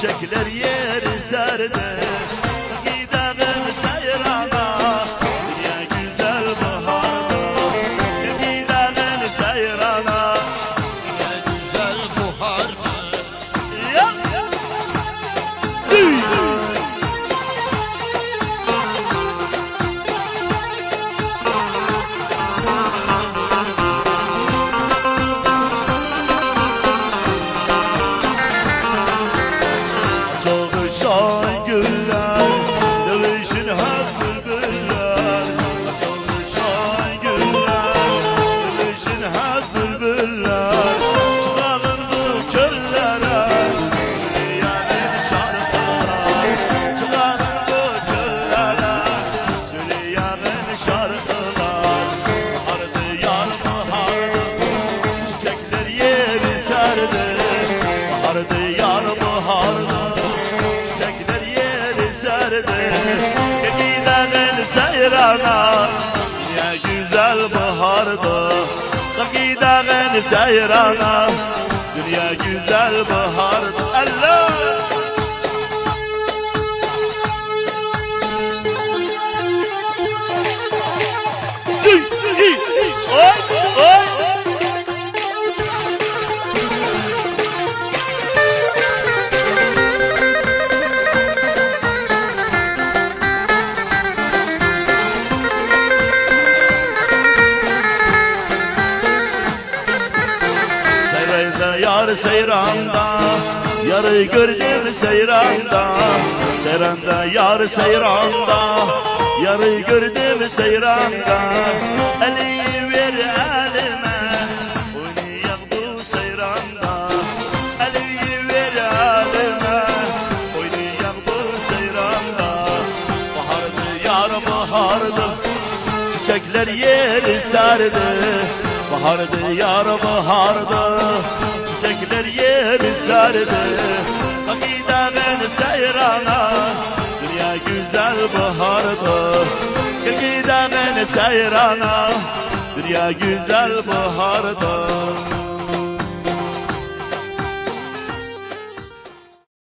çiçekler yeri serdi. Gidelim seyrana, dünya güzel baharda. Gidelim seyrana, Ne güzel buhardı. ya. Çalışan güller, sevişin hep bülbüller. Çalışan güller, sevişin hep bülbüller. Çıkalım bu çöllere, söyleyelim şarkılar. Çıkalım bu çöllere, söyleyelim şarkılar. Bahardı yar bahardı, çiçekler yeri serdi. Bahardı yar bahardı, çiçekler yeri serdi. Gidelim seyrana, ya güzel baharda. Gidelim seyrana, dünya güzel baharda. Allah! Oy, oy! Seyranda yar seyranda, yarı gördüm seyranda. Seyranda yar seyranda, yarı gördüm seyranda. Eli ver elime, oynayak bu seyranda. Eli ver elime, oynayak bu seyranda. Bahardı yar bahardı, çiçekler yeri serdi. Bahardı yar bahardı, çiçekler yeri serdi. Gidelim seyrana, dünya güzel baharda. Gidelim seyrana, dünya güzel baharda.